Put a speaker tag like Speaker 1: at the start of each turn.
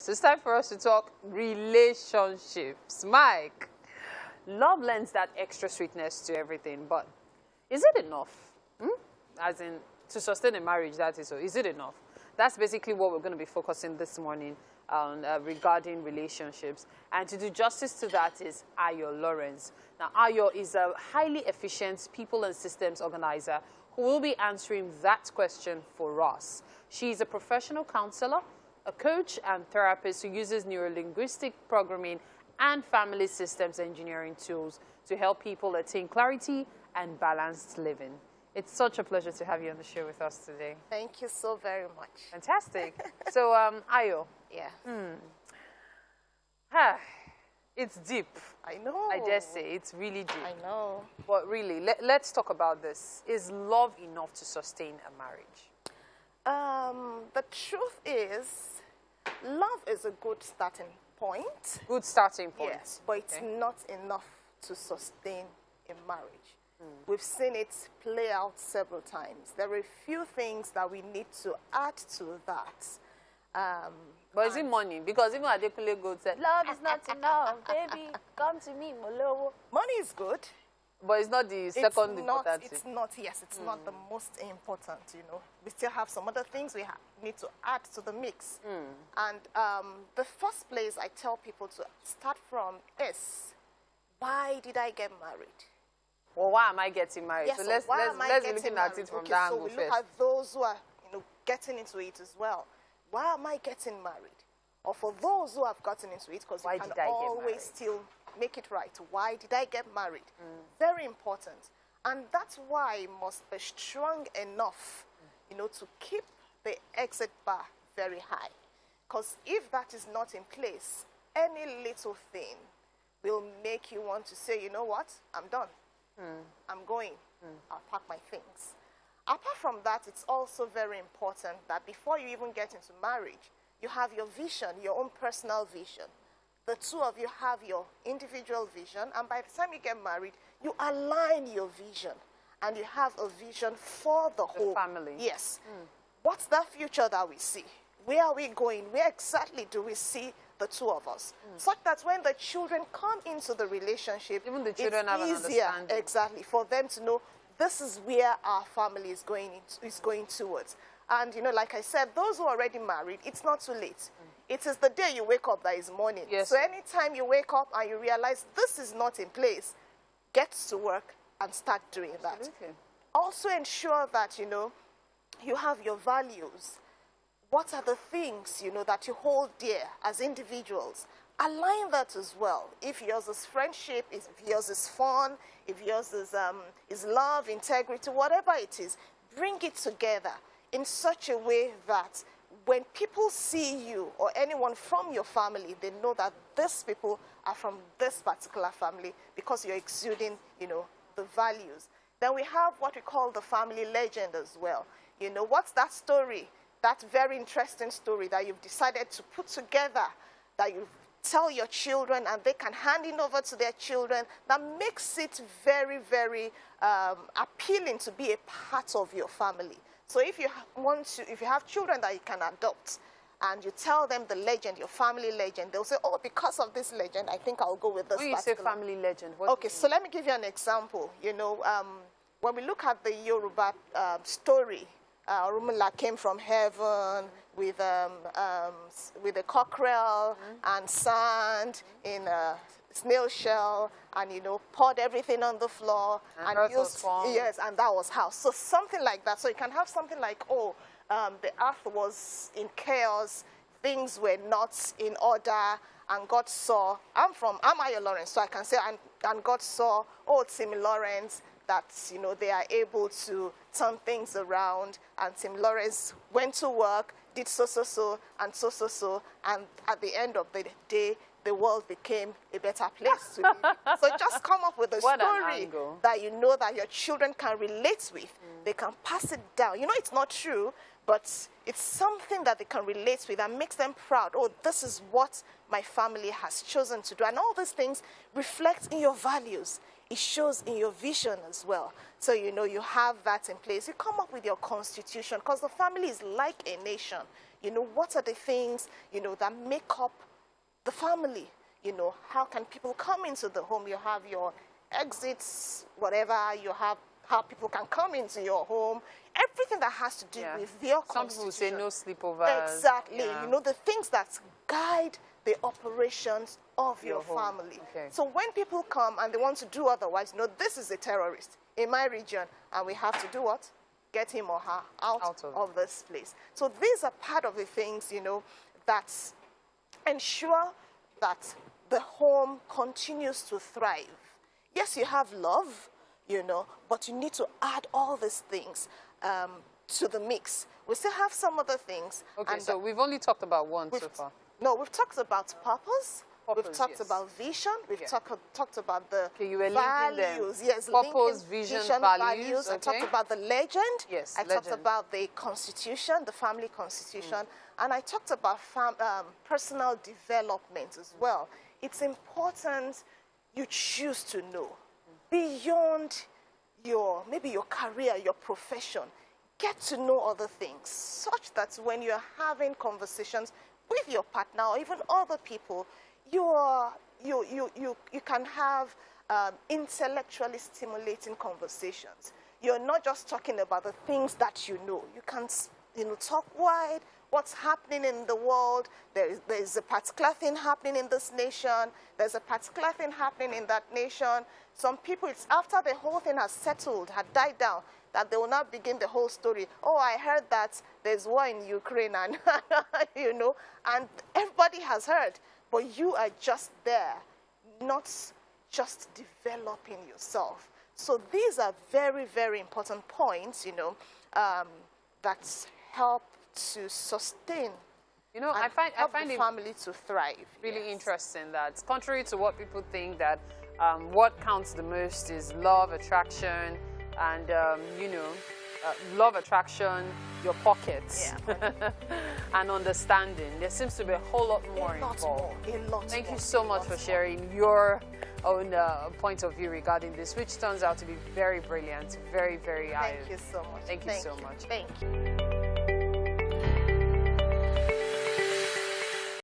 Speaker 1: Yes, it's time for us to talk relationships. Mike, love lends that extra sweetness to everything, but is it enough? As in, to sustain a marriage, that is so. Is it enough? That's basically what we're going to be focusing this morning on regarding relationships. And to do justice to that is Ayo Lawrence. Now, Ayo is a highly efficient people and systems organizer who will be answering that question for us. She's a professional counselor, a coach and therapist who uses neurolinguistic programming and family systems engineering tools to help people attain clarity and balanced living. It's such a pleasure to have you on the show with us today.
Speaker 2: Thank you so very much.
Speaker 1: Fantastic. So, Ayo.
Speaker 2: Yeah.
Speaker 1: It's deep.
Speaker 2: I know.
Speaker 1: I dare say, it's really deep.
Speaker 2: I know.
Speaker 1: But really, let's talk about this. Is love enough to sustain a marriage?
Speaker 2: The truth is, love is a good starting point.
Speaker 1: Good starting point.
Speaker 2: Yes, but it's not enough to sustain a marriage. We've seen it play out several times. There are a few things that we need to add to that.
Speaker 1: But is it money? Because even Adekunle Gold said, love is not enough, baby, come to me, Molowo.
Speaker 2: Money is good.
Speaker 1: But it's not the second important thing.
Speaker 2: It's not, yes, it's not the most important, you know. We still have some other things we need to add to the mix. And the first place I tell people to start from is, why did I get married?
Speaker 1: Well, why am I getting married?
Speaker 2: Yes,
Speaker 1: so let's be looking at it from that angle
Speaker 2: so we
Speaker 1: first.
Speaker 2: look at those who are, getting into it as well. Why am I getting married? Or for those who have gotten into it, because you can always still make it right. Why did I get married? Very important. And that's why it must be strong enough, to keep the exit bar very high. Because if that is not in place, any little thing will make you want to say, you know what, I'm done. I'm going. I'll pack my things. Apart from that, it's also very important that before you even get into marriage, you have your vision, your own personal vision. The two of you have your individual vision, and by the time you get married, you align your vision, and you have a vision for the whole
Speaker 1: family.
Speaker 2: Yes. What's that future that we see? Where are we going? Where exactly do we see the two of us? Such that when the children come into the relationship,
Speaker 1: even the children have an
Speaker 2: easier,
Speaker 1: understanding.
Speaker 2: exactly, for them to know this is where our family is going towards. And, like I said, those who are already married, it's not too late. It is the day you wake up that is morning.
Speaker 1: Yes.
Speaker 2: So anytime you wake up and you realize this is not in place, get to work and start doing that. Also ensure that, you have your values. What are the things, that you hold dear as individuals? Align that as well. If yours is friendship, if yours is fun, if yours is love, integrity, whatever it is, bring it together in such a way that when people see you or anyone from your family, they know that these people are from this particular family because you're exuding, the values. Then we have what we call the family legend as well. What's that story, that very interesting story that you've decided to put together, that you tell your children and they can hand it over to their children, that makes it very, very appealing to be a part of your family. So if you have children that you can adopt, and you tell them the legend, your family legend, they'll say, oh, because of this legend, I think I'll go with this.
Speaker 1: When you say family legend, what
Speaker 2: okay, so let me give you an example. When we look at the Yoruba story, Orunmila came from heaven with a cockerel and sand in a snail shell, and poured everything on the floor and used, yes, and that was how. So something like that. So you can have something like, the earth was in chaos, things were not in order, and God saw. I'm Ayo Lawrence, so I can say, and God saw, Tim Lawrence, that they are able to turn things around, and Tim Lawrence went to work, did so, and and at the end of the day, the world became a better place to live. So just come up with a story that that your children can relate with. They can pass it down. It's not true, but it's something that they can relate with and makes them proud. Oh, this is what my family has chosen to do. And all these things reflect in your values. It shows in your vision as well. So, you have that in place. You come up with your constitution, because the family is like a nation. You know, what are the things, you know, that make up the family? You know, how can people come into the home? You have your exits, whatever, you have how people can come into your home, everything that has to do with your
Speaker 1: Some people say no sleepovers.
Speaker 2: Exactly. You know, the things that guide the operations of your
Speaker 1: home.
Speaker 2: family.
Speaker 1: Okay.
Speaker 2: So when people come and they want to do otherwise, you know, this is a terrorist in my region, and we have to do what? Get him or her out of this place. So these are part of the things, you know, that ensure that the home continues to thrive. Yes, you have love, you know, but you need to add all these things to the mix. We still have some other things.
Speaker 1: Okay, so we've only talked about one so far.
Speaker 2: No, we've talked about purpose. We've talked about vision. We've talked about the values. Yes,
Speaker 1: purpose, vision, values. Okay.
Speaker 2: I talked about the legend.
Speaker 1: Yes,
Speaker 2: I talked about the constitution, the family constitution. And I talked about personal development as well. It's important you choose to know beyond maybe your career, your profession. Get to know other things such that when you're having conversations with your partner or even other people, you can have intellectually stimulating conversations. You're not just talking about the things that you know. You can, you know, talk wide. What's happening in the world? There's a particular thing happening in this nation. There's a particular thing happening in that nation. Some people, it's after the whole thing has settled, had died down, that they will not begin the whole story. Oh, I heard that there's war in Ukraine, and you know, and everybody has heard, but you are just there, not just developing yourself. So these are very, very important points, you know, that help to sustain.
Speaker 1: You know, I find
Speaker 2: the family to thrive.
Speaker 1: Really interesting that, contrary to what people think, that what counts the most is love, attraction, and you know, love, attraction, your pockets, and understanding. There seems to be a whole lot more involved. Thank you so much for sharing your own point of view regarding this, which turns out to be very brilliant, very, very
Speaker 2: Thank you so much.
Speaker 1: Thank you so much.
Speaker 2: Thank you.